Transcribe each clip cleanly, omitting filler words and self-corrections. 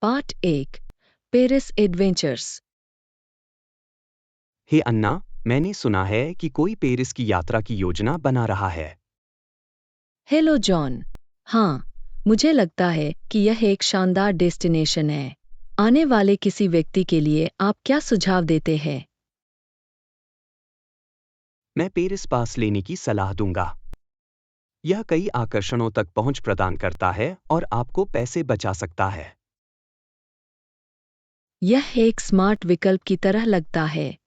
Part 1 Paris adventures. Hey Anna, मैंने सुना है कि कोई पेरिस की यात्रा की योजना बना रहा है। Hello John. हाँ, मुझे लगता है कि यह एक शानदार डेस्टिनेशन है। आने वाले किसी व्यक्ति के लिए आप क्या सुझाव देते हैं? मैं पेरिस पास लेने की सलाह दूंगा। यह कई आकर्षणों तक पहुंच प्रदान करता है और आपको पैसे बचा सकता है। यह एक स्मार्ट विकल्प की तरह लगता है।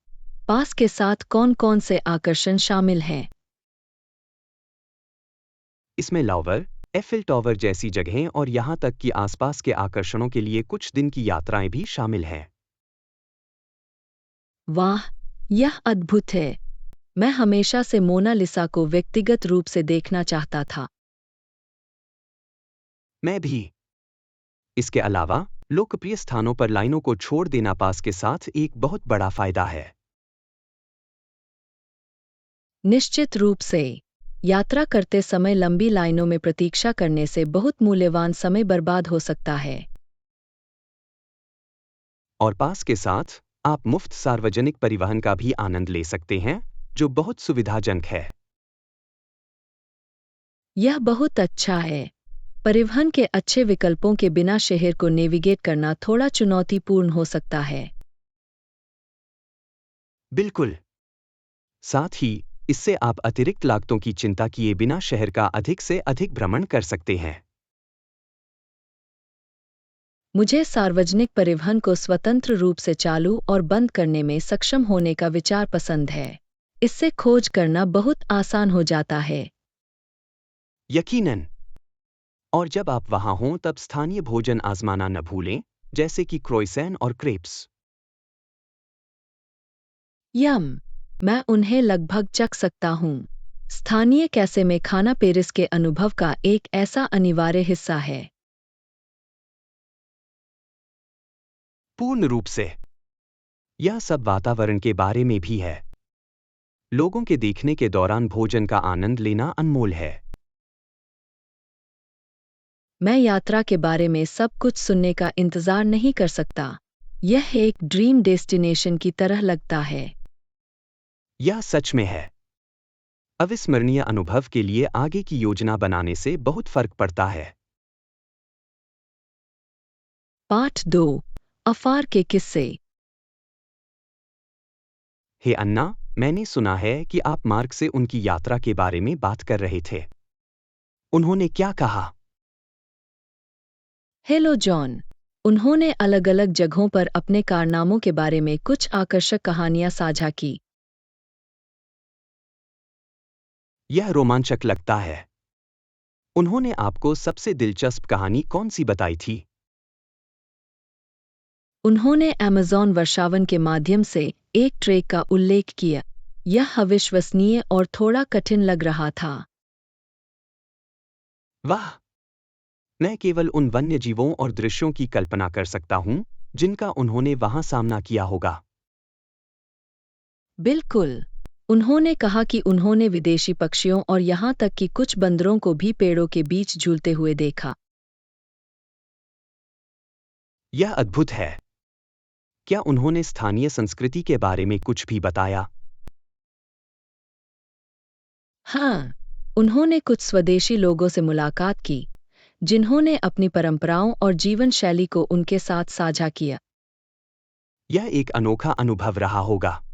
पास के साथ कौन-कौन से आकर्षण शामिल हैं? इसमें लावर, एफिल टावर जैसी जगहें और यहां तक कि आसपास के आकर्षणों के लिए कुछ दिन की यात्राएं भी शामिल हैं। वाह, यह अद्भुत है। मैं हमेशा से मोनालिसा को व्यक्तिगत रूप से देखना चाहता था। मैं भी। इसके अलावा लोकप्रिय स्थानों पर लाइनों को छोड़ देना पास के साथ एक बहुत बड़ा फायदा है। निश्चित रूप से। यात्रा करते समय लंबी लाइनों में प्रतीक्षा करने से बहुत मूल्यवान समय बर्बाद हो सकता है। और पास के साथ आप मुफ्त सार्वजनिक परिवहन का भी आनंद ले सकते हैं, जो बहुत सुविधाजनक है। यह बहुत अच्छा है। परिवहन के अच्छे विकल्पों के बिना शहर को नेविगेट करना थोड़ा चुनौतीपूर्ण हो सकता है। बिल्कुल। साथ ही इससे आप अतिरिक्त लागतों की चिंता किए बिना शहर का अधिक से अधिक भ्रमण कर सकते हैं। मुझे सार्वजनिक परिवहन को स्वतंत्र रूप से चालू और बंद करने में सक्षम होने का विचार पसंद है। इससे खोज करना बहुत आसान हो जाता है। यकीनन। और जब आप वहां हों तब स्थानीय भोजन आजमाना न भूलें, जैसे कि क्रोइसैन और क्रेप्स। यम, मैं उन्हें लगभग चख सकता हूँ। स्थानीय कैसे में खाना पेरिस के अनुभव का एक ऐसा अनिवार्य हिस्सा है। पूर्ण रूप से। यह सब वातावरण के बारे में भी है। लोगों के देखने के दौरान भोजन का आनंद लेना अनमोल है। मैं यात्रा के बारे में सब कुछ सुनने का इंतजार नहीं कर सकता। यह एक ड्रीम डेस्टिनेशन की तरह लगता है। यह सच में है। अविस्मरणीय अनुभव के लिए आगे की योजना बनाने से बहुत फर्क पड़ता है। पार्ट 2 अफार के किस्से। हे अन्ना, मैंने सुना है कि आप मार्क से उनकी यात्रा के बारे में बात कर रहे थे। उन्होंने क्या कहा? Hello John. उन्होंने अलग-अलग जगहों पर अपने कारनामों के बारे में कुछ आकर्षक कहानियां साझा की। यह रोमांचक लगता है। उन्होंने आपको सबसे दिलचस्प कहानी कौन सी बताई थी? उन्होंने अमेज़न वर्षावन के माध्यम से एक ट्रेक का उल्लेख किया। यह अविश्वसनीय और थोड़ा कठिन लग रहा था। वाह! मैं केवल उन वन्य जीवों और दृश्यों की कल्पना कर सकता हूं, जिनका उन्होंने वहां सामना किया होगा। बिल्कुल। उन्होंने कहा कि उन्होंने विदेशी पक्षियों और यहाँ तक कि कुछ बंदरों को भी पेड़ों के बीच झूलते हुए देखा। यह अद्भुत है। क्या उन्होंने स्थानीय संस्कृति के बारे में कुछ भी बताया? हाँ, उन्होंने कुछ स्वदेशी लोगों से मुलाकात की, जिन्होंने अपनी परंपराओं और जीवन शैली को उनके साथ साझा किया। यह एक अनोखा अनुभव रहा होगा।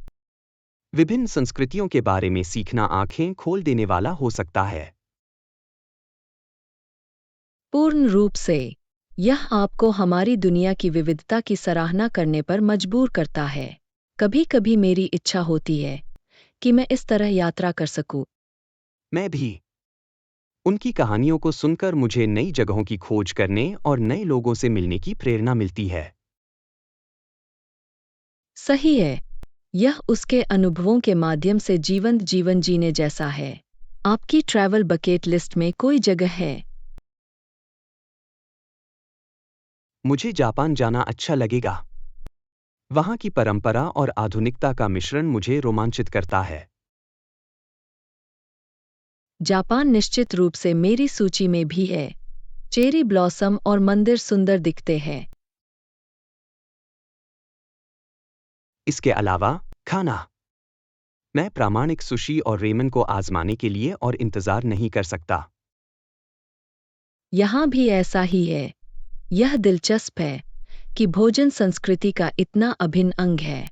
विभिन्न संस्कृतियों के बारे में सीखना आंखें खोल देने वाला हो सकता है। पूर्ण रूप से। यह आपको हमारी दुनिया की विविधता की सराहना करने पर मजबूर करता है। कभी-कभी मेरी इच्छा होती है कि मैं इस तरह यात्रा कर सकूं। मैं भी। उनकी कहानियों को सुनकर मुझे नई जगहों की खोज करने और नए लोगों से मिलने की प्रेरणा मिलती है। सही है। यह उसके अनुभवों के माध्यम से जीवंत जीवन जीने जैसा है। आपकी ट्रैवल बकेट लिस्ट में कोई जगह है? मुझे जापान जाना अच्छा लगेगा। वहाँ की परंपरा और आधुनिकता का मिश्रण मुझे रोमांचित करता है। जापान निश्चित रूप से मेरी सूची में भी है। चेरी ब्लॉसम और मंदिर सुंदर दिखते हैं। इसके अलावा खाना। मैं प्रामाणिक सुशी और रेमन को आजमाने के लिए और इंतजार नहीं कर सकता। यहाँ भी ऐसा ही है। यह दिलचस्प है कि भोजन संस्कृति का इतना अभिन्न अंग है।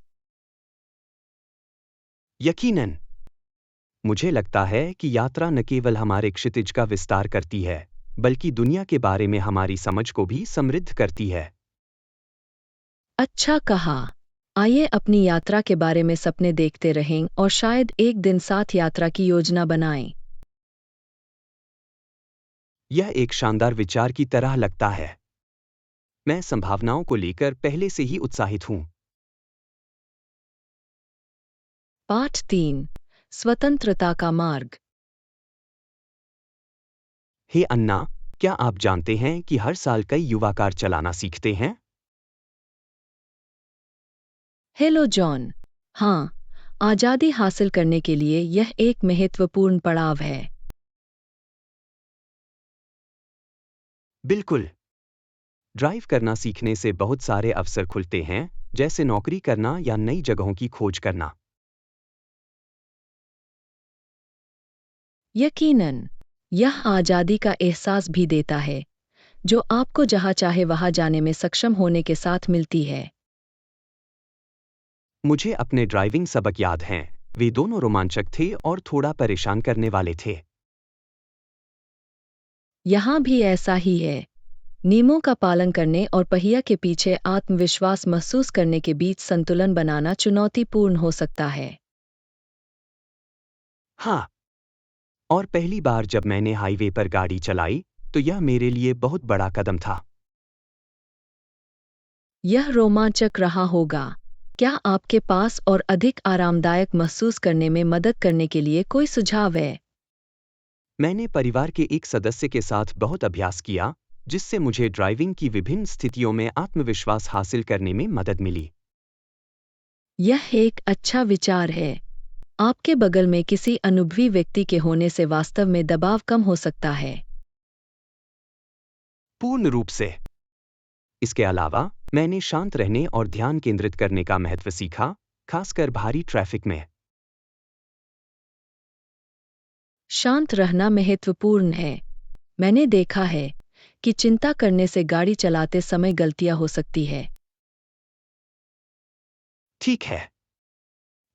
यकीनन। मुझे लगता है कि यात्रा न केवल हमारे क्षितिज का विस्तार करती है, बल्कि दुनिया के बारे में हमारी समझ को भी समृद्ध करती है। अच्छा कहा। आइए अपनी यात्रा के बारे में सपने देखते रहें और शायद एक दिन साथ यात्रा की योजना बनाएं। यह एक शानदार विचार की तरह लगता है। मैं संभावनाओं को लेकर पहले से ही उत्साहित हूं। पाठ 3। स्वतंत्रता का मार्ग। हे अन्ना, क्या आप जानते हैं कि हर साल कई युवा कार चलाना सीखते हैं? Hello John. हाँ, आज़ादी हासिल करने के लिए यह एक महत्वपूर्ण पड़ाव है। बिल्कुल। ड्राइव करना सीखने से बहुत सारे अवसर खुलते हैं, जैसे नौकरी करना या नई जगहों की खोज करना। यकीनन, यह आज़ादी का एहसास भी देता है, जो आपको जहाँ चाहे वहाँ जाने में सक्षम होने के साथ मिलती है। मुझे अपने ड्राइविंग सबक याद हैं, वे दोनों रोमांचक थे और थोड़ा परेशान करने वाले थे। यहाँ भी ऐसा ही है। नियमों का पालन करने और पहिया के पीछे आत्मविश्वास महसूस करने के बीच संतुलन बनाना चुनौतीपूर्ण हो सकता है। हाँ, और पहली बार जब मैंने हाईवे पर गाड़ी चलाई, तो यह मेरे लिए बहुत बड़ा कदम था। यह रोमांचक रहा होगा। क्या आपके पास और अधिक आरामदायक महसूस करने में मदद करने के लिए कोई सुझाव है? मैंने परिवार के एक सदस्य के साथ बहुत अभ्यास किया, जिससे मुझे ड्राइविंग की विभिन्न स्थितियों में आत्मविश्वास हासिल करने में मदद मिली। यह एक अच्छा विचार है। आपके बगल में किसी अनुभवी व्यक्ति के होने से वास्तव में दबाव कम हो सकता है। पूर्ण रूप से। इसके अलावा, मैंने शांत रहने और ध्यान केंद्रित करने का महत्व सीखा, खासकर भारी ट्रैफिक में। शांत रहना महत्वपूर्ण है। मैंने देखा है कि चिंता करने से गाड़ी चलाते समय गलतियां हो सकती है। ठीक है।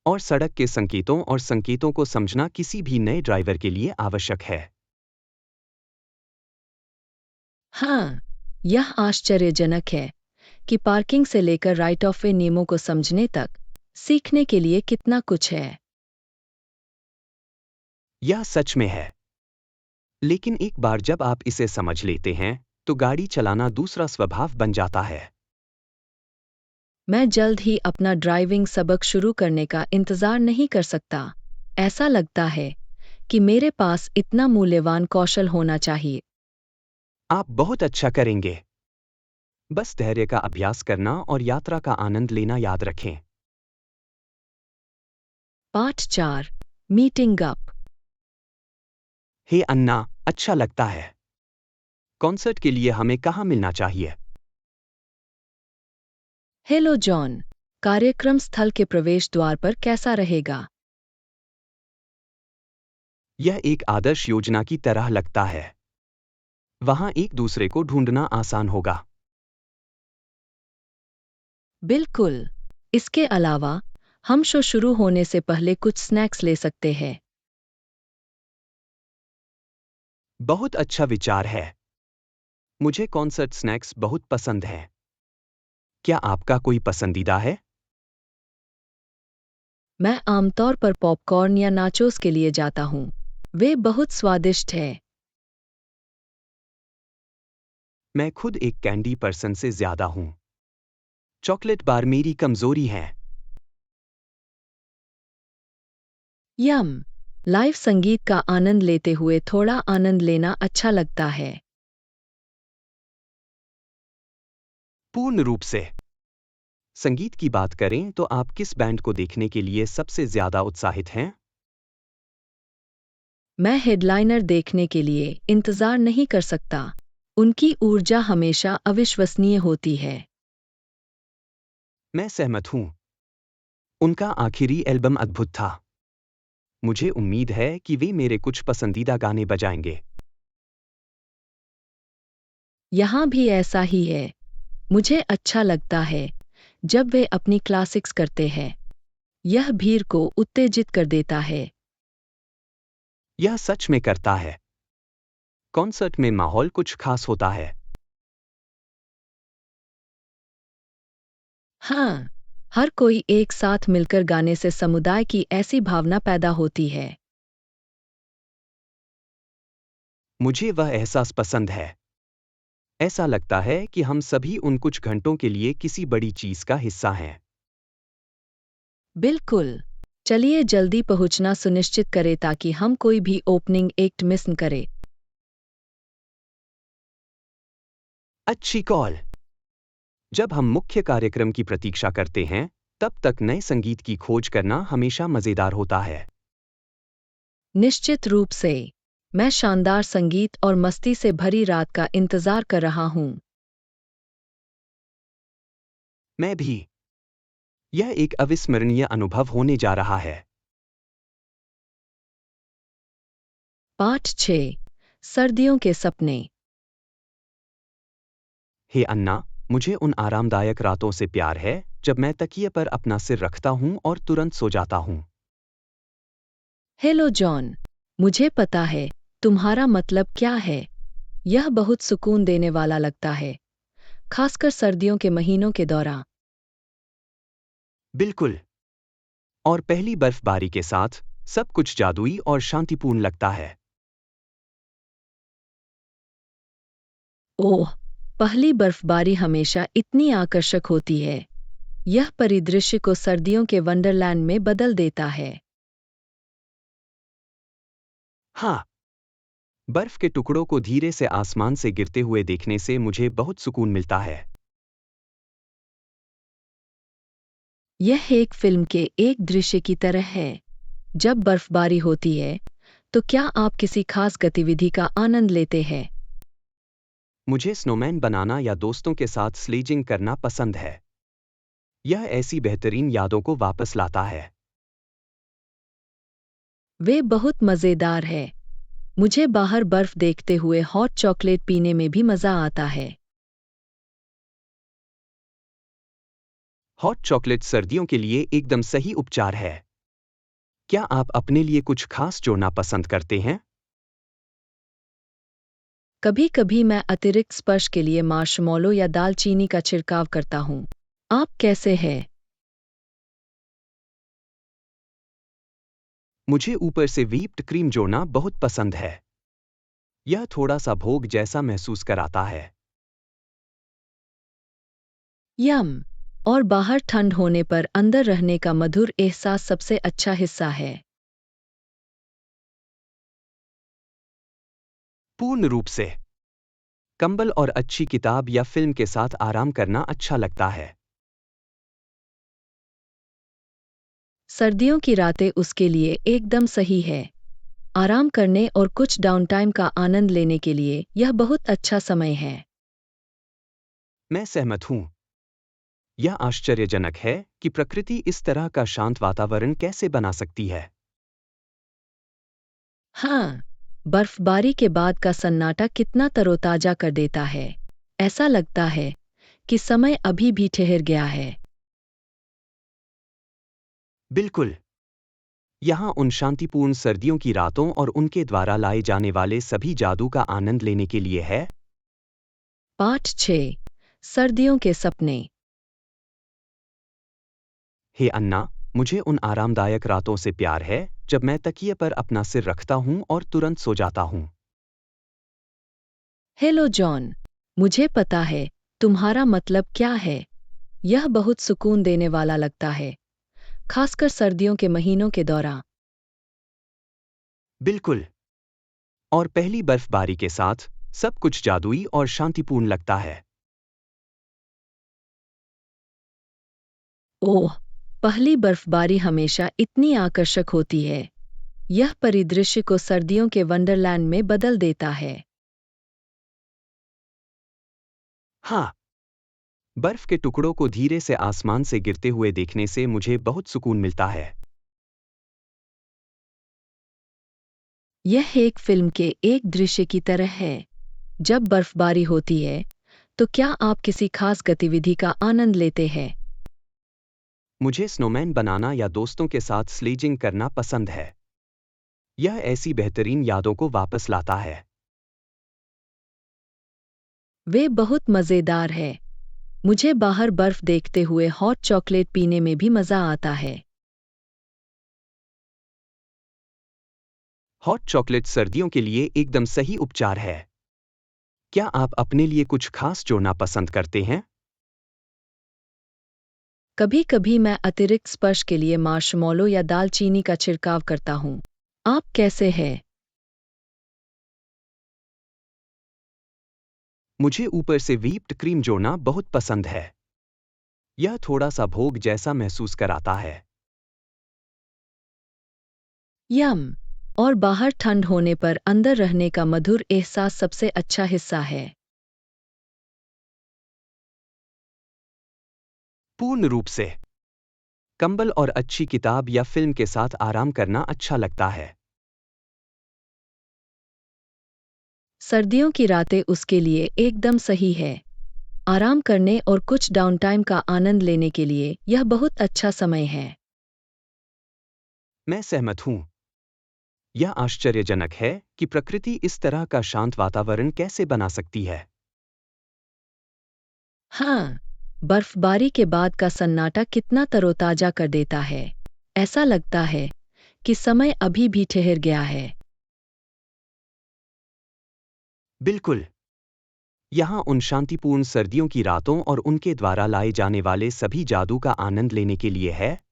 और सड़क के संकेतों और संकेतों को समझना किसी भी नए ड्राइवर के लिए आवश्यक है। हाँ, यह आश्चर्यजनक है कि पार्किंग से लेकर राइट ऑफ वे नियमों को समझने तक सीखने के लिए कितना कुछ है। यह सच में है। लेकिन एक बार जब आप इसे समझ लेते हैं, तो गाड़ी चलाना दूसरा स्वभाव बन जाता है। मैं जल्द ही अपना ड्राइविंग सबक शुरू करने का इंतज़ार नहीं कर सकता। ऐसा लगता है कि मेरे पास इतना मूल्यवान कौशल होना चाहिए। आप बहुत अच्छा करेंगे। बस धैर्य का अभ्यास करना और यात्रा का आनंद लेना याद रखें। पाठ 4। Meeting up. हे अन्ना, अच्छा लगता है। कॉन्सर्ट के लिए हमें कहाँ मिलना चाहिए? Hello John. कार्यक्रम स्थल के प्रवेश द्वार पर कैसा रहेगा? यह एक आदर्श योजना की तरह लगता है। वहाँ एक दूसरे को ढूंढना आसान होगा। बिल्कुल। इसके अलावा, हम शो शुरू होने से पहले कुछ स्नैक्स ले सकते हैं। बहुत अच्छा विचार है। मुझे कॉन्सर्ट स्नैक्स बहुत पसंद हैं। क्या आपका कोई पसंदीदा है? मैं आमतौर पर पॉपकॉर्न या नाचोस के लिए जाता हूँ। वे बहुत स्वादिष्ट हैं। मैं खुद एक कैंडी पर्सन से ज्यादा हूँ। चॉकलेट बार मेरी कमजोरी है। यम। लाइव संगीत का आनंद लेते हुए थोड़ा आनंद लेना अच्छा लगता है। पूर्ण रूप से। संगीत की बात करें तो आप किस बैंड को देखने के लिए सबसे ज्यादा उत्साहित हैं? मैं हेडलाइनर देखने के लिए इंतज़ार नहीं कर सकता। उनकी ऊर्जा हमेशा अविश्वसनीय होती है। मैं सहमत हूँ। उनका आखिरी एल्बम अद्भुत था। मुझे उम्मीद है कि वे मेरे कुछ पसंदीदा गाने बजाएंगे। यहाँ भी ऐसा ही है। मुझे अच्छा लगता है जब वे अपनी क्लासिक्स करते हैं। यह भीड़ को उत्तेजित कर देता है। यह सच में करता है। कॉन्सर्ट में माहौल कुछ खास होता है। हाँ, हर कोई एक साथ मिलकर गाने से समुदाय की ऐसी भावना पैदा होती है। मुझे वह एहसास पसंद है। ऐसा लगता है कि हम सभी उन कुछ घंटों के लिए किसी बड़ी चीज का हिस्सा हैं। बिल्कुल। चलिए जल्दी पहुंचना सुनिश्चित करें ताकि हम कोई भी ओपनिंग एक्ट मिस न करें। अच्छी कॉल। जब हम मुख्य कार्यक्रम की प्रतीक्षा करते हैं, तब तक नए संगीत की खोज करना हमेशा मजेदार होता है। निश्चित रूप से। मैं शानदार संगीत और मस्ती से भरी रात का इंतजार कर रहा हूँ। मैं भी। यह एक अविस्मरणीय अनुभव होने जा रहा है। पाठ 6। सर्दियों के सपने। हे अन्ना, मुझे उन आरामदायक रातों से प्यार है जब मैं तकिए पर अपना सिर रखता हूं और तुरंत सो जाता हूं। Hello John. मुझे पता है तुम्हारा मतलब क्या है। यह बहुत सुकून देने वाला लगता है, खासकर सर्दियों के महीनों के दौरान। बिल्कुल। और पहली बर्फबारी के साथ सब कुछ जादुई और शांतिपूर्ण लगता है। ओह, पहली बर्फबारी हमेशा इतनी आकर्षक होती है। यह परिदृश्य को सर्दियों के वंडरलैंड में बदल देता है। हाँ, बर्फ के टुकड़ों को धीरे से आसमान से गिरते हुए देखने से मुझे बहुत सुकून मिलता है। यह एक फिल्म के एक दृश्य की तरह है। जब बर्फबारी होती है, तो क्या आप किसी खास गतिविधि का आनंद लेते हैं? मुझे स्नोमैन बनाना या दोस्तों के साथ स्लेजिंग करना पसंद है। यह ऐसी बेहतरीन यादों को वापस लाता है। वे बहुत मज़ेदार है। मुझे बाहर बर्फ देखते हुए हॉट चॉकलेट पीने में भी मज़ा आता है। हॉट चॉकलेट सर्दियों के लिए एकदम सही उपचार है। क्या आप अपने लिए कुछ खास जोड़ना पसंद करते हैं? कभी-कभी मैं अतिरिक्त स्पर्श के लिए मार्शमैलो या दालचीनी का छिड़काव करता हूँ। आप कैसे हैं? मुझे ऊपर से व्हिप्ड क्रीम जोड़ना बहुत पसंद है। यह थोड़ा सा भोग जैसा महसूस कराता है। यम। और बाहर ठंड होने पर अंदर रहने का मधुर एहसास सबसे अच्छा हिस्सा है। पूर्ण रूप से। कंबल और अच्छी किताब या फिल्म के साथ आराम करना अच्छा लगता है। सर्दियों की रातें उसके लिए एकदम सही है। आराम करने और कुछ डाउनटाइम का आनंद लेने के लिए यह बहुत अच्छा समय है। मैं सहमत हूं। यह आश्चर्यजनक है कि प्रकृति इस तरह का शांत वातावरण कैसे बना सकती है। हाँ, बर्फबारी के बाद का सन्नाटा कितना तरोताजा कर देता है। ऐसा लगता है कि समय अभी भी ठहर गया है। बिल्कुल। यहाँ उन शांतिपूर्ण सर्दियों की रातों और उनके द्वारा लाए जाने वाले सभी जादू का आनंद लेने के लिए है। पाठ 6। सर्दियों के सपने। हे अन्ना, मुझे उन आरामदायक रातों से प्यार है जब मैं तकिए पर अपना सिर रखता हूं और तुरंत सो जाता हूं। Hello John. मुझे पता है तुम्हारा मतलब क्या है। यह बहुत सुकून देने वाला लगता है, खासकर सर्दियों के महीनों के दौरान। बिल्कुल। और पहली बर्फबारी के साथ सब कुछ जादुई और शांतिपूर्ण लगता है। ओह, पहली बर्फबारी हमेशा इतनी आकर्षक होती है। यह परिदृश्य को सर्दियों के वंडरलैंड में बदल देता है। हाँ, बर्फ के टुकड़ों को धीरे से आसमान से गिरते हुए देखने से मुझे बहुत सुकून मिलता है। यह एक फिल्म के एक दृश्य की तरह है। जब बर्फबारी होती है, तो क्या आप किसी खास गतिविधि का आनंद लेते हैं? मुझे स्नोमैन बनाना या दोस्तों के साथ स्लेजिंग करना पसंद है। यह ऐसी बेहतरीन यादों को वापस लाता है। वे बहुत मज़ेदार है। मुझे बाहर बर्फ देखते हुए हॉट चॉकलेट पीने में भी मज़ा आता है। हॉट चॉकलेट सर्दियों के लिए एकदम सही उपचार है। क्या आप अपने लिए कुछ खास जोड़ना पसंद करते हैं? कभी-कभी मैं अतिरिक्त स्पर्श के लिए मार्शमैलो या दालचीनी का छिड़काव करता हूँ। आप कैसे हैं? मुझे ऊपर से व्हिप्ड क्रीम जोड़ना बहुत पसंद है। यह थोड़ा सा भोग जैसा महसूस कराता है। यम! और बाहर ठंड होने पर अंदर रहने का मधुर एहसास सबसे अच्छा हिस्सा है। पूर्ण रूप से। कंबल और अच्छी किताब या फिल्म के साथ आराम करना अच्छा लगता है। सर्दियों की रातें उसके लिए एकदम सही है। आराम करने और कुछ डाउनटाइम का आनंद लेने के लिए यह बहुत अच्छा समय है। मैं सहमत हूं। यह आश्चर्यजनक है कि प्रकृति इस तरह का शांत वातावरण कैसे बना सकती है। हाँ, बर्फबारी के बाद का सन्नाटा कितना तरोताजा कर देता है। ऐसा लगता है कि समय अभी भी ठहर गया है। बिल्कुल। यहाँ उन शांतिपूर्ण सर्दियों की रातों और उनके द्वारा लाए जाने वाले सभी जादू का आनंद लेने के लिए है।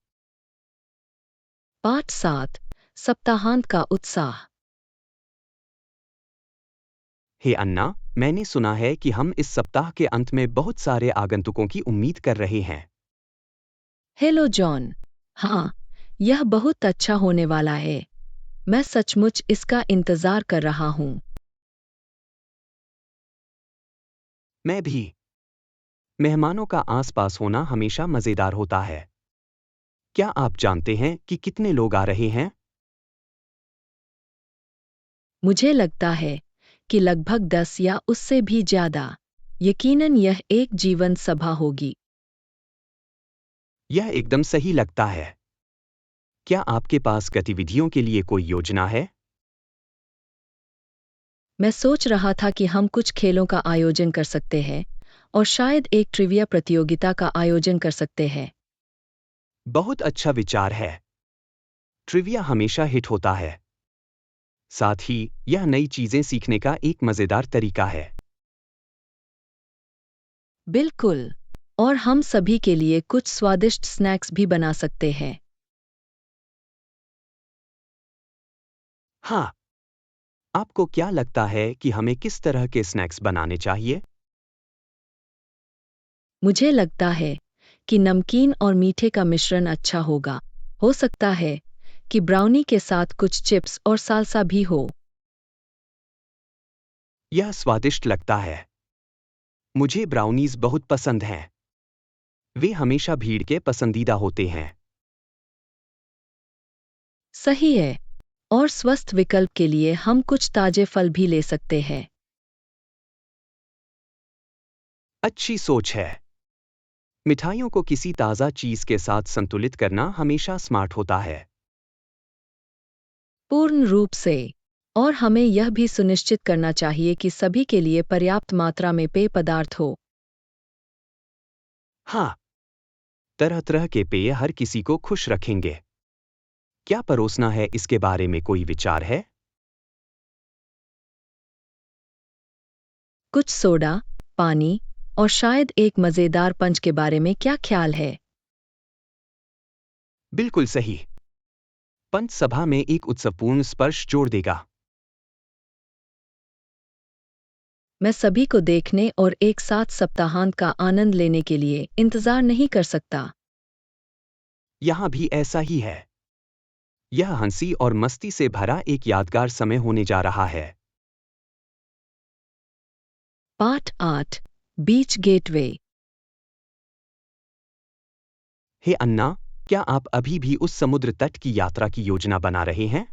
पाठ 7 सप्ताहांत का उत्साह। हे अन्ना, मैंने सुना है कि हम इस सप्ताह के अंत में बहुत सारे आगंतुकों की उम्मीद कर रहे हैं। Hello John. हाँ, यह बहुत अच्छा होने वाला है। मैं सचमुच इसका इंतज़ार कर रहा हूँ। मैं भी। मेहमानों का आसपास होना हमेशा मज़ेदार होता है। क्या आप जानते हैं कि कितने लोग आ रहे हैं? मुझे लगता है कि लगभग 10 या उससे भी ज़्यादा। यकीनन यह एक जीवंत सभा होगी। यह एकदम सही लगता है। क्या आपके पास गतिविधियों के लिए कोई योजना है? मैं सोच रहा था कि हम कुछ खेलों का आयोजन कर सकते हैं और शायद एक ट्रिविया प्रतियोगिता का आयोजन कर सकते हैं। बहुत अच्छा विचार है। ट्रिविया हमेशा हिट होता है। साथ ही यह नई चीजें सीखने का एक मजेदार तरीका है। बिल्कुल। और हम सभी के लिए कुछ स्वादिष्ट स्नैक्स भी बना सकते हैं। हाँ, आपको क्या लगता है कि हमें किस तरह के स्नैक्स बनाने चाहिए? मुझे लगता है कि नमकीन और मीठे का मिश्रण अच्छा होगा। हो सकता है कि ब्राउनी के साथ कुछ चिप्स और साल्सा भी हो। यह स्वादिष्ट लगता है। मुझे ब्राउनीज बहुत पसंद हैं। वे हमेशा भीड़ के पसंदीदा होते हैं। सही है। और स्वस्थ विकल्प के लिए हम कुछ ताजे फल भी ले सकते हैं। अच्छी सोच है। मिठाइयों को किसी ताज़ा चीज़ के साथ संतुलित करना हमेशा स्मार्ट होता है। पूर्ण रूप से। और हमें यह भी सुनिश्चित करना चाहिए कि सभी के लिए पर्याप्त मात्रा में पेय पदार्थ हो। हाँ, तरह तरह के पेय हर किसी को खुश रखेंगे। क्या परोसना है इसके बारे में कोई विचार है? कुछ सोडा, पानी और शायद एक मज़ेदार पंच के बारे में क्या ख्याल है? बिल्कुल सही। पंच सभा में एक उत्सवपूर्ण स्पर्श जोड़ देगा। मैं सभी को देखने और एक साथ सप्ताहांत का आनंद लेने के लिए इंतज़ार नहीं कर सकता। यहाँ भी ऐसा ही है। यह हंसी और मस्ती से भरा एक यादगार समय होने जा रहा है। पाठ 8 बीच गेटवे। हे अन्ना, क्या आप अभी भी उस समुद्र तट की यात्रा की योजना बना रहे हैं?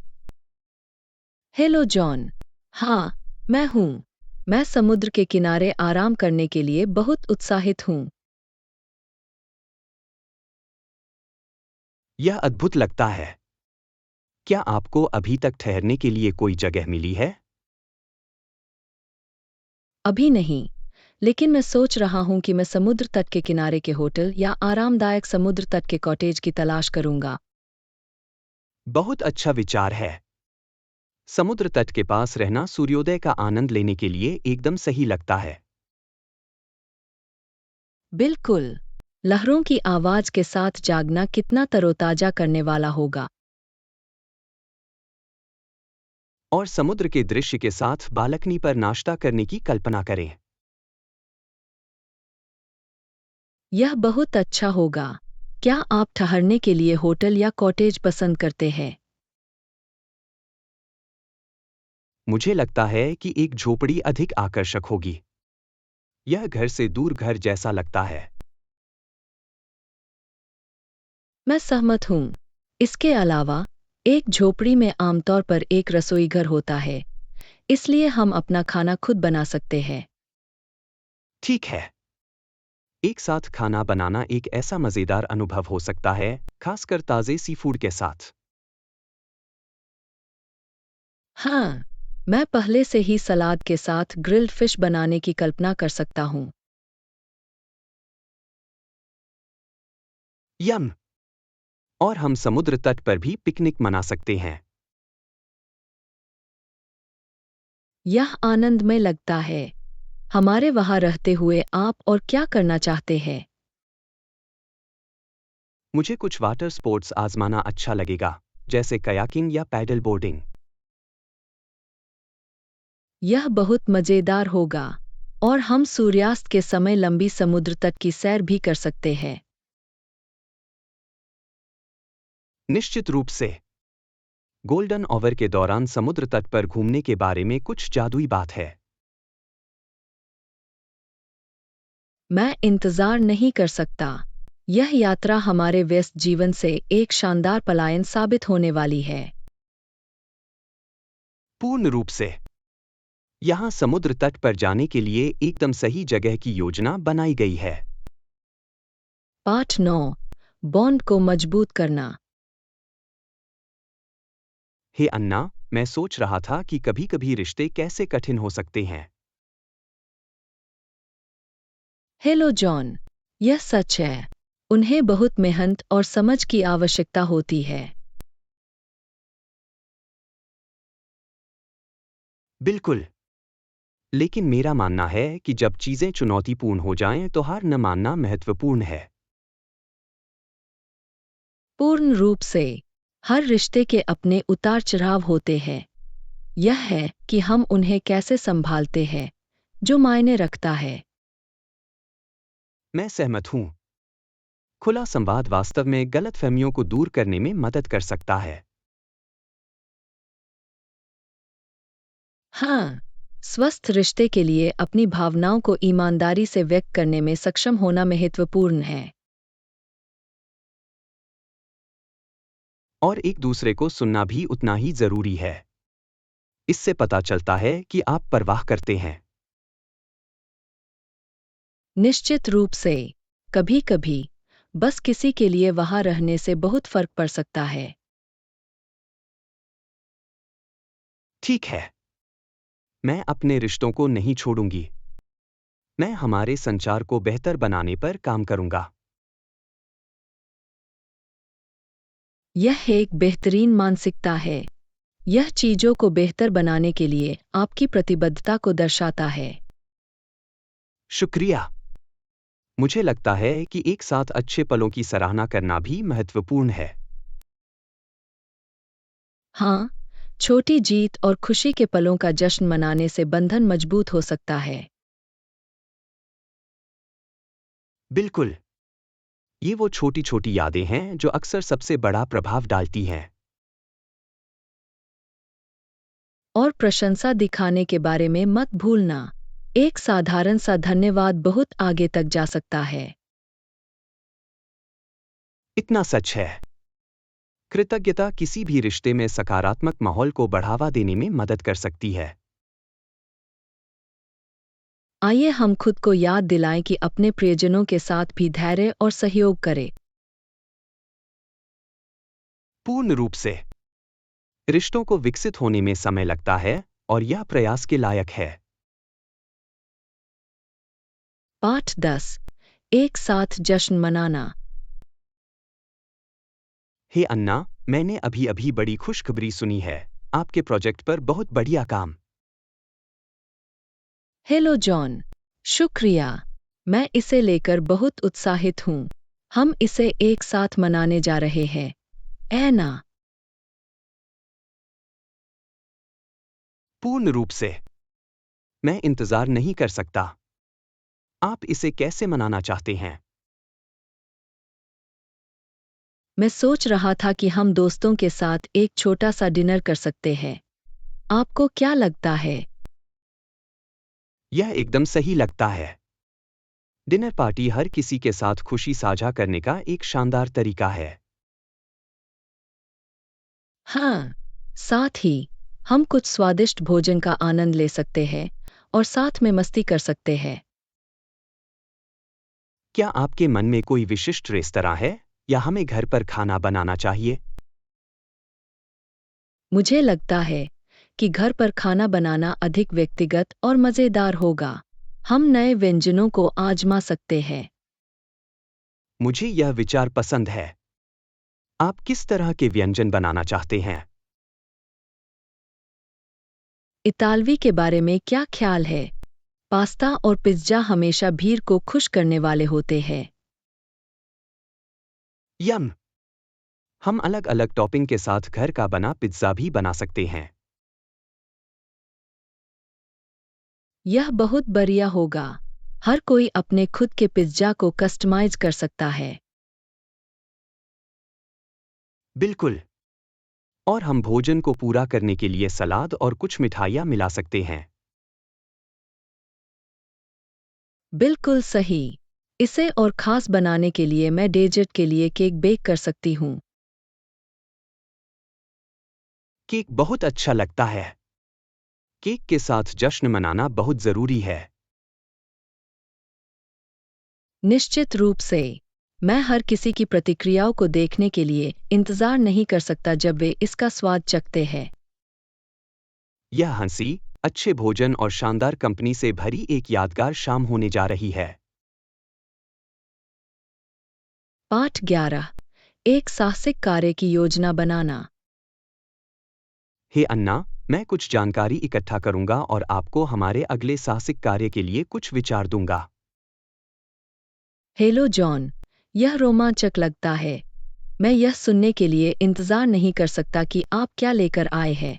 Hello John. हाँ, मैं हूँ। मैं समुद्र के किनारे आराम करने के लिए बहुत उत्साहित हूँ। यह अद्भुत लगता है। क्या आपको अभी तक ठहरने के लिए कोई जगह मिली है? अभी नहीं, लेकिन मैं सोच रहा हूँ कि मैं समुद्र तट के किनारे के होटल या आरामदायक समुद्र तट के कॉटेज की तलाश करूँगा। बहुत अच्छा विचार है। समुद्र तट के पास रहना सूर्योदय का आनंद लेने के लिए एकदम सही लगता है। बिल्कुल। लहरों की आवाज के साथ जागना कितना तरोताजा करने वाला होगा। और समुद्र के दृश्य के साथ बालकनी पर नाश्ता करने की कल्पना करें। यह बहुत अच्छा होगा। क्या आप ठहरने के लिए होटल या कॉटेज पसंद करते हैं? मुझे लगता है कि एक झोपड़ी अधिक आकर्षक होगी। यह घर से दूर घर जैसा लगता है। मैं सहमत हूँ। इसके अलावा, एक झोपड़ी में आमतौर पर एक रसोईघर होता है, इसलिए हम अपना खाना खुद बना सकते हैं। ठीक है। एक साथ खाना बनाना एक ऐसा मजेदार अनुभव हो सकता है, खासकर ताजे सीफूड के साथ। हाँ, मैं पहले से ही सलाद के साथ ग्रिल्ड फिश बनाने की कल्पना कर सकता हूँ। यम। और हम समुद्र तट पर भी पिकनिक मना सकते हैं। यह आनंदमय लगता है। हमारे वहाँ रहते हुए आप और क्या करना चाहते हैं? मुझे कुछ वाटर स्पोर्ट्स आजमाना अच्छा लगेगा, जैसे कयाकिंग या पैडल बोर्डिंग। यह बहुत मजेदार होगा। और हम सूर्यास्त के समय लंबी समुद्र तट की सैर भी कर सकते हैं। निश्चित रूप से। गोल्डन ऑवर के दौरान समुद्र तट पर घूमने के बारे में कुछ जादुई बात है। मैं इंतजार नहीं कर सकता। यह यात्रा हमारे व्यस्त जीवन से एक शानदार पलायन साबित होने वाली है। पूर्ण रूप से। यहाँ समुद्र तट पर जाने के लिए एकदम सही जगह की योजना बनाई गई है। पाठ 9। बॉन्ड को मजबूत करना। हे अन्ना, मैं सोच रहा था कि कभी-कभी रिश्ते कैसे कठिन हो सकते हैं। Hello John. यह सच है। उन्हें बहुत मेहनत और समझ की आवश्यकता होती है। बिल्कुल। लेकिन मेरा मानना है कि जब चीजें चुनौतीपूर्ण हो जाएं तो हार न मानना महत्वपूर्ण है। पूर्ण रूप से। हर रिश्ते के अपने उतार चढ़ाव होते हैं। यह है कि हम उन्हें कैसे संभालते हैं, जो मायने रखता है। मैं सहमत हूं। खुला संवाद वास्तव में गलतफहमियों को दूर करने में मदद कर सकता है। हाँ, स्वस्थ रिश्ते के लिए अपनी भावनाओं को ईमानदारी से व्यक्त करने में सक्षम होना महत्वपूर्ण है। और एक दूसरे को सुनना भी उतना ही जरूरी है। इससे पता चलता है कि आप परवाह करते हैं। निश्चित रूप से। कभी-कभी बस किसी के लिए वहाँ रहने से बहुत फर्क पड़ सकता है। ठीक है। मैं अपने रिश्तों को नहीं छोड़ूंगी। मैं हमारे संचार को बेहतर बनाने पर काम करूंगा। यह एक बेहतरीन मानसिकता है। यह चीजों को बेहतर बनाने के लिए आपकी प्रतिबद्धता को दर्शाता है। शुक्रिया। मुझे लगता है कि एक साथ अच्छे पलों की सराहना करना भी महत्वपूर्ण है। हाँ, छोटी जीत और खुशी के पलों का जश्न मनाने से बंधन मजबूत हो सकता है। बिल्कुल। ये वो छोटी छोटी यादें हैं जो अक्सर सबसे बड़ा प्रभाव डालती हैं। और प्रशंसा दिखाने के बारे में मत भूलना। एक साधारण सा धन्यवाद बहुत आगे तक जा सकता है। इतना सच है। कृतज्ञता किसी भी रिश्ते में सकारात्मक माहौल को बढ़ावा देने में मदद कर सकती है। आइए हम खुद को याद दिलाएं कि अपने प्रियजनों के साथ भी धैर्य और सहयोग करें। पूर्ण रूप से। रिश्तों को विकसित होने में समय लगता है और यह प्रयास के लायक है। पाठ 10। एक साथ जश्न मनाना। हे अन्ना, मैंने अभी अभी बड़ी खुशखबरी सुनी है। आपके प्रोजेक्ट पर बहुत बढ़िया काम। Hello John. शुक्रिया। मैं इसे लेकर बहुत उत्साहित हूँ। हम इसे एक साथ मनाने जा रहे हैं। ऐना। पूर्ण रूप से। मैं इंतजार नहीं कर सकता। आप इसे कैसे मनाना चाहते हैं? मैं सोच रहा था कि हम दोस्तों के साथ एक छोटा सा डिनर कर सकते हैं। आपको क्या लगता है? यह एकदम सही लगता है। डिनर पार्टी हर किसी के साथ खुशी साझा करने का एक शानदार तरीका है। हाँ, साथ ही हम कुछ स्वादिष्ट भोजन का आनंद ले सकते हैं और साथ में मस्ती कर सकते हैं। क्या आपके मन में कोई विशिष्ट रेस्तरां है या हमें घर पर खाना बनाना चाहिए? मुझे लगता है कि घर पर खाना बनाना अधिक व्यक्तिगत और मज़ेदार होगा। हम नए व्यंजनों को आजमा सकते हैं। मुझे यह विचार पसंद है। आप किस तरह के व्यंजन बनाना चाहते हैं? इतालवी के बारे में क्या ख्याल है? पास्ता और पिज़्ज़ा हमेशा भीड़ को खुश करने वाले होते हैं। यम। हम अलग अलग टॉपिंग के साथ घर का बना पिज्ज़ा भी बना सकते हैं। यह बहुत बढ़िया होगा। हर कोई अपने खुद के पिज़्ज़ा को कस्टमाइज कर सकता है। बिल्कुल। और हम भोजन को पूरा करने के लिए सलाद और कुछ मिठाइयाँ मिला सकते हैं। बिल्कुल सही। इसे और ख़ास बनाने के लिए मैं डेजर्ट के लिए केक बेक कर सकती हूँ। केक बहुत अच्छा लगता है। केक के साथ जश्न मनाना बहुत ज़रूरी है। निश्चित रूप से। मैं हर किसी की प्रतिक्रियाओं को देखने के लिए इंतज़ार नहीं कर सकता जब वे इसका स्वाद चखते हैं। यह हंसी, अच्छे भोजन और शानदार कंपनी से भरी एक यादगार शाम होने जा रही है। पाठ 11। एक साहसिक कार्य की योजना बनाना। हे अन्ना, मैं कुछ जानकारी इकट्ठा करूंगा और आपको हमारे अगले साहसिक कार्य के लिए कुछ विचार दूंगा। Hello John. यह रोमांचक लगता है। मैं यह सुनने के लिए इंतज़ार नहीं कर सकता कि आप क्या लेकर आए हैं।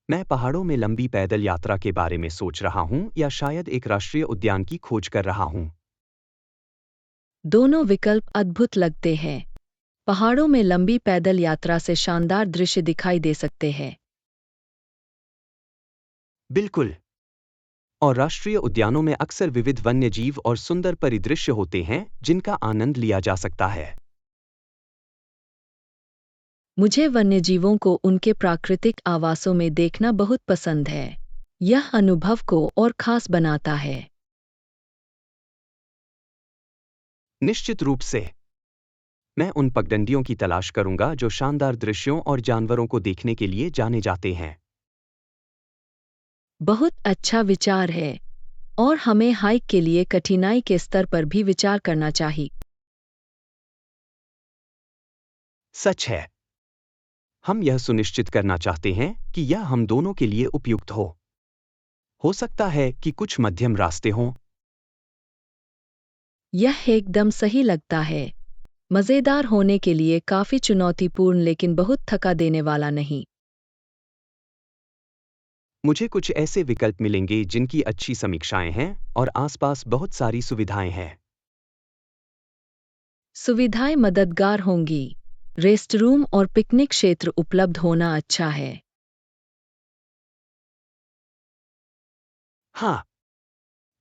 मैं पहाड़ों में लंबी पैदल यात्रा के बारे में सोच रहा हूं या शायद एक राष्ट्रीय उद्यान की खोज कर रहा हूं। दोनों विकल्प अद्भुत लगते हैं। पहाड़ों में लंबी पैदल यात्रा से शानदार दृश्य दिखाई दे सकते हैं। बिल्कुल। और राष्ट्रीय उद्यानों में अक्सर विविध वन्य जीव और सुंदर परिदृश्य होते हैं जिनका आनंद लिया जा सकता है। मुझे वन्यजीवों को उनके प्राकृतिक आवासों में देखना बहुत पसंद है। यह अनुभव को और खास बनाता है। निश्चित रूप से। मैं उन पगडंडियों की तलाश करूंगा जो शानदार दृश्यों और जानवरों को देखने के लिए जाने जाते हैं। बहुत अच्छा विचार है। और हमें हाइक के लिए कठिनाई के स्तर पर भी विचार करना चाहिए। सच है। हम यह सुनिश्चित करना चाहते हैं कि यह हम दोनों के लिए उपयुक्त हो। हो सकता है कि कुछ मध्यम रास्ते हों। यह एकदम सही लगता है। मज़ेदार होने के लिए काफ़ी चुनौतीपूर्ण लेकिन बहुत थका देने वाला नहीं। मुझे कुछ ऐसे विकल्प मिलेंगे जिनकी अच्छी समीक्षाएं हैं और आसपास बहुत सारी सुविधाएं हैं। सुविधाएं मददगार होंगी। रेस्टरूम और पिकनिक क्षेत्र उपलब्ध होना अच्छा है। हाँ।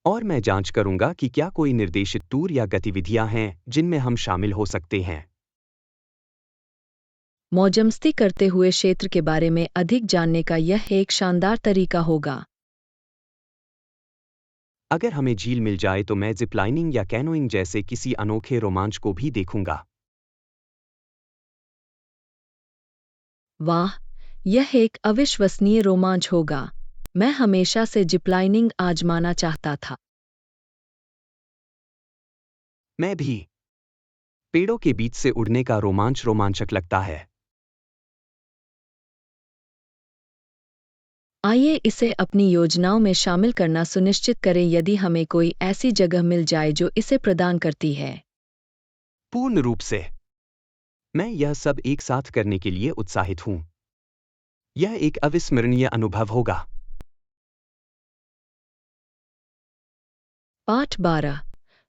और मैं जांच करूंगा कि क्या कोई निर्देशित टूर या गतिविधियां हैं जिनमें हम शामिल हो सकते हैं। मौजमस्ती करते हुए क्षेत्र के बारे में अधिक जानने का यह एक शानदार तरीका होगा। अगर हमें झील मिल जाए तो मैं जिपलाइनिंग या कैनोइंग जैसे किसी अनोखे रोमांच को भी देखूंगा। वाह, यह एक अविश्वसनीय रोमांच होगा। मैं हमेशा से जिपलाइनिंग आजमाना चाहता था। मैं भी। पेड़ों के बीच से उड़ने का रोमांच रोमांचक लगता है। आइए इसे अपनी योजनाओं में शामिल करना सुनिश्चित करें यदि हमें कोई ऐसी जगह मिल जाए जो इसे प्रदान करती है। पूर्ण रूप से। मैं यह सब एक साथ करने के लिए उत्साहित हूं। यह एक अविस्मरणीय अनुभव होगा। पाठ 12।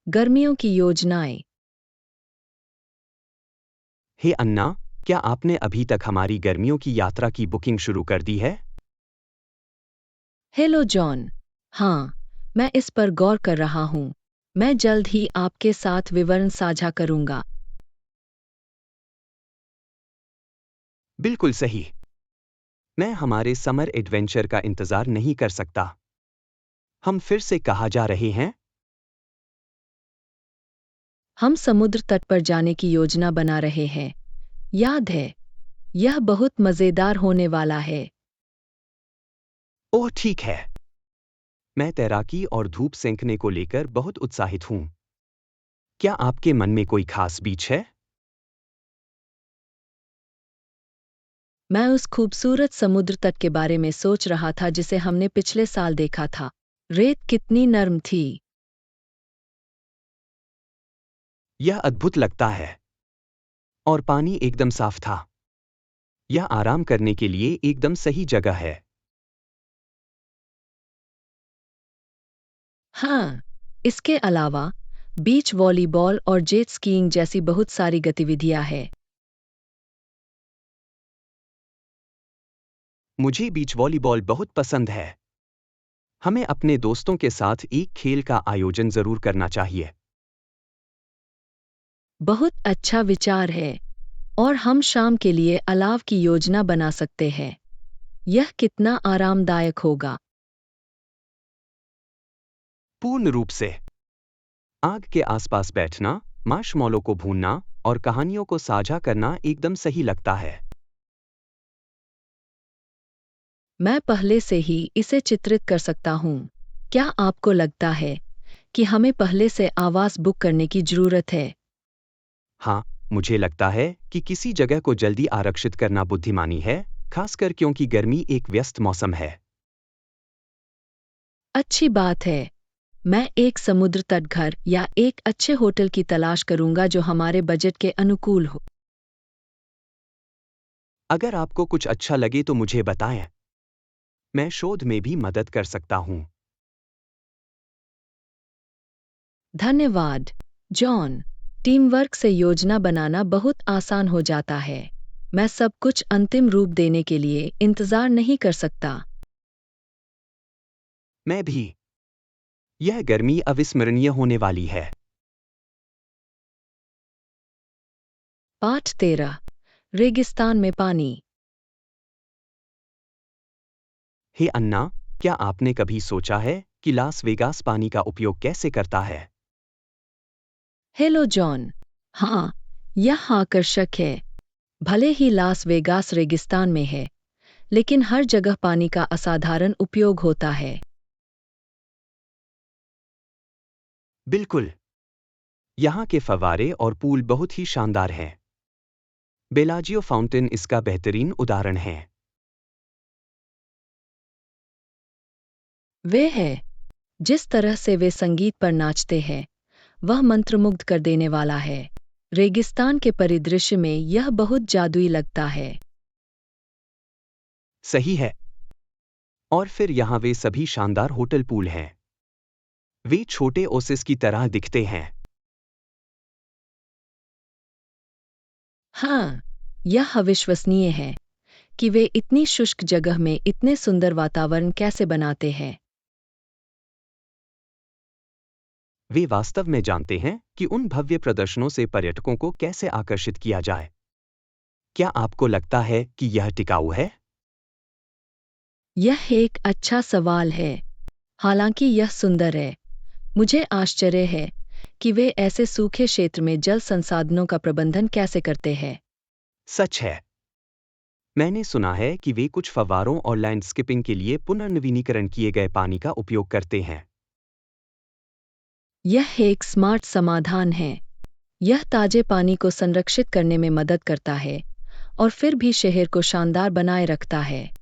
गर्मियों की योजनाएं। हे अन्ना, क्या आपने अभी तक हमारी गर्मियों की यात्रा की बुकिंग शुरू कर दी है? Hello John. हाँ, मैं इस पर गौर कर रहा हूँ। मैं जल्द ही आपके साथ विवरण साझा करूँगा। बिल्कुल सही। मैं हमारे समर एडवेंचर का इंतजार नहीं कर सकता। हम फिर से कहाँ जा रहे हैं? हम समुद्र तट पर जाने की योजना बना रहे हैं। याद है, यह बहुत मज़ेदार होने वाला है। ओह ठीक है। मैं तैराकी और धूप सेंकने को लेकर बहुत उत्साहित हूँ। क्या आपके मन में कोई खास बीच है? मैं उस खूबसूरत समुद्र तट के बारे में सोच रहा था जिसे हमने पिछले साल देखा था। रेत कितनी नर्म थी। यह अद्भुत लगता है। और पानी एकदम साफ था। यह आराम करने के लिए एकदम सही जगह है। हाँ, इसके अलावा बीच वॉलीबॉल और जेट स्कीइंग जैसी बहुत सारी गतिविधियां हैं। मुझे बीच वॉलीबॉल बहुत पसंद है। हमें अपने दोस्तों के साथ एक खेल का आयोजन जरूर करना चाहिए। बहुत अच्छा विचार है। और हम शाम के लिए अलाव की योजना बना सकते हैं। यह कितना आरामदायक होगा। पूर्ण रूप से। आग के आसपास बैठना, मार्शमैलो को भूनना और कहानियों को साझा करना एकदम सही लगता है। मैं पहले से ही इसे चित्रित कर सकता हूँ। क्या आपको लगता है कि हमें पहले से आवास बुक करने की जरूरत है? हाँ, मुझे लगता है कि किसी जगह को जल्दी आरक्षित करना बुद्धिमानी है, खासकर क्योंकि गर्मी एक व्यस्त मौसम है। अच्छी बात है। मैं एक समुद्र तट घर या एक अच्छे होटल की तलाश करूंगा जो हमारे बजट के अनुकूल हो। अगर आपको कुछ अच्छा लगे तो मुझे बताएं। मैं शोध में भी मदद कर सकता हूँ। धन्यवाद, जॉन। टीम वर्क से योजना बनाना बहुत आसान हो जाता है। मैं सब कुछ अंतिम रूप देने के लिए इंतजार नहीं कर सकता। मैं भी। यह गर्मी अविस्मरणीय होने वाली है। पाठ 13। रेगिस्तान में पानी। हे अन्ना, क्या आपने कभी सोचा है कि लास वेगास पानी का उपयोग कैसे करता है? Hello John. हाँ, यह आकर्षक है। भले ही लास वेगास रेगिस्तान में है, लेकिन हर जगह पानी का असाधारण उपयोग होता है। बिल्कुल। यहाँ के फव्वारे और पूल बहुत ही शानदार हैं। बेलाजियो फाउंटेन इसका बेहतरीन उदाहरण है। वे है, जिस तरह से वे संगीत पर नाचते हैं, वह मंत्रमुग्ध कर देने वाला है। रेगिस्तान के परिदृश्य में यह बहुत जादुई लगता है। सही है। और फिर यहाँ वे सभी शानदार होटल पूल हैं। वे छोटे ओसिस की तरह दिखते हैं। हाँ, यह अविश्वसनीय है कि वे इतनी शुष्क जगह में इतने सुंदर वातावरण कैसे बनाते हैं। वे वास्तव में जानते हैं कि उन भव्य प्रदर्शनों से पर्यटकों को कैसे आकर्षित किया जाए। क्या आपको लगता है कि यह टिकाऊ है? यह एक अच्छा सवाल है। हालांकि यह सुंदर है। मुझे आश्चर्य है कि वे ऐसे सूखे क्षेत्र में जल संसाधनों का प्रबंधन कैसे करते हैं। सच है। मैंने सुना है कि वे कुछ फव्वारों और लैंडस्केपिंग के लिए पुनर्नवीनीकरण किए गए पानी का उपयोग करते हैं। यह एक स्मार्ट समाधान है। यह ताजे पानी को संरक्षित करने में मदद करता है और फिर भी शहर को शानदार बनाए रखता है।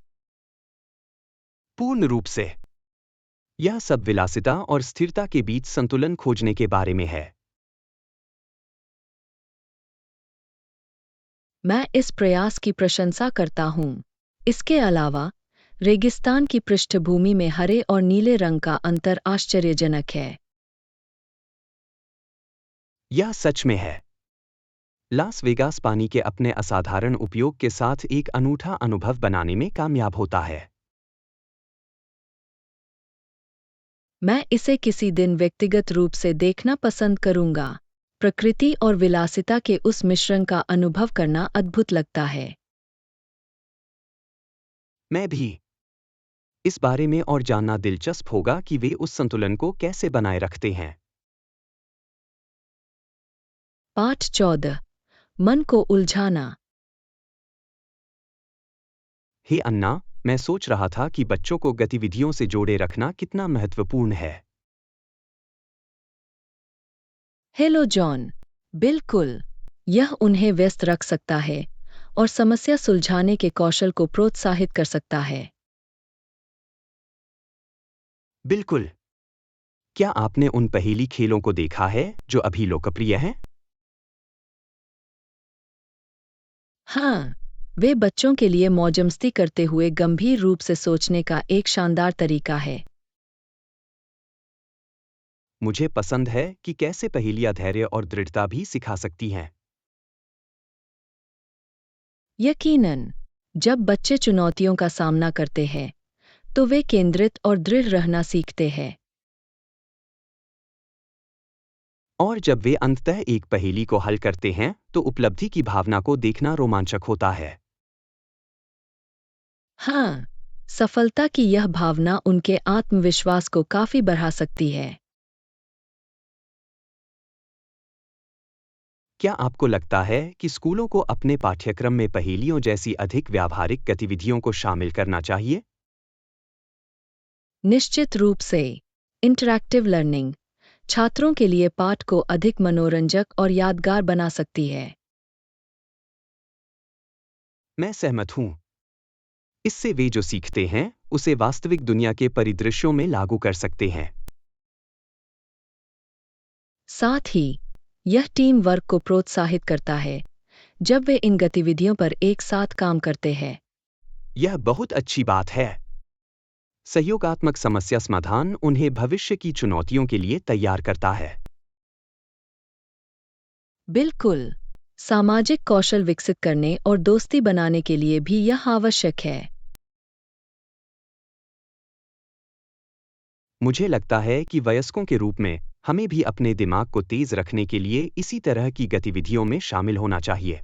पूर्ण रूप से। यह सब विलासिता और स्थिरता के बीच संतुलन खोजने के बारे में है। मैं इस प्रयास की प्रशंसा करता हूँ। इसके अलावा, रेगिस्तान की पृष्ठभूमि में हरे और नीले रंग का अंतर आश्चर्यजनक है। यह सच में है। लास वेगास पानी के अपने असाधारण उपयोग के साथ एक अनूठा अनुभव बनाने में कामयाब होता है। मैं इसे किसी दिन व्यक्तिगत रूप से देखना पसंद करूंगा। प्रकृति और विलासिता के उस मिश्रण का अनुभव करना अद्भुत लगता है। मैं भी। इस बारे में और जानना दिलचस्प होगा कि वे उस संतुलन को कैसे बनाए रखते हैं। पाठ 14। मन को उलझाना। हे अन्ना, मैं सोच रहा था कि बच्चों को गतिविधियों से जोड़े रखना कितना महत्वपूर्ण है। Hello John. बिल्कुल। यह उन्हें व्यस्त रख सकता है और समस्या सुलझाने के कौशल को प्रोत्साहित कर सकता है। बिल्कुल। क्या आपने उन पहेली खेलों को देखा है जो अभी लोकप्रिय हैं? हाँ, वे बच्चों के लिए मौजमस्ती करते हुए गंभीर रूप से सोचने का एक शानदार तरीका है। मुझे पसंद है कि कैसे पहेलियां धैर्य और दृढ़ता भी सिखा सकती हैं। यकीनन, जब बच्चे चुनौतियों का सामना करते हैं, तो वे केंद्रित और दृढ़ रहना सीखते हैं। और जब वे अंततः एक पहेली को हल करते हैं, तो उपलब्धि की भावना को देखना रोमांचक होता है। हाँ, सफलता की यह भावना उनके आत्मविश्वास को काफी बढ़ा सकती है। क्या आपको लगता है कि स्कूलों को अपने पाठ्यक्रम में पहेलियों जैसी अधिक व्यावहारिक गतिविधियों को शामिल करना चाहिए? निश्चित रूप से। इंटरैक्टिव लर्निंग छात्रों के लिए पाठ को अधिक मनोरंजक और यादगार बना सकती है। मैं सहमत हूं। इससे वे जो सीखते हैं, उसे वास्तविक दुनिया के परिदृश्यों में लागू कर सकते हैं। साथ ही, यह टीम वर्क को प्रोत्साहित करता है, जब वे इन गतिविधियों पर एक साथ काम करते हैं। यह बहुत अच्छी बात है। सहयोगात्मक समस्या समाधान उन्हें भविष्य की चुनौतियों के लिए तैयार करता है। बिल्कुल। सामाजिक कौशल विकसित करने और दोस्ती बनाने के लिए भी यह आवश्यक है। मुझे लगता है कि वयस्कों के रूप में हमें भी अपने दिमाग को तेज रखने के लिए इसी तरह की गतिविधियों में शामिल होना चाहिए।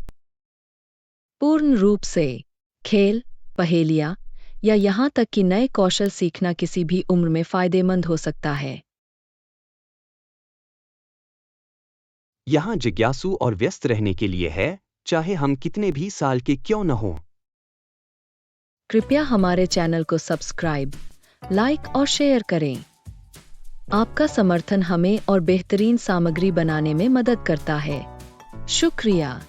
पूर्ण रूप से। खेल, पहेलियाँ या यहाँ तक कि नए कौशल सीखना किसी भी उम्र में फायदेमंद हो सकता है। यहाँ जिज्ञासु और व्यस्त रहने के लिए है, चाहे हम कितने भी साल के क्यों न हों। कृपया हमारे चैनल को सब्सक्राइब, लाइक और शेयर करें। आपका समर्थन हमें और बेहतरीन सामग्री बनाने में मदद करता है। शुक्रिया।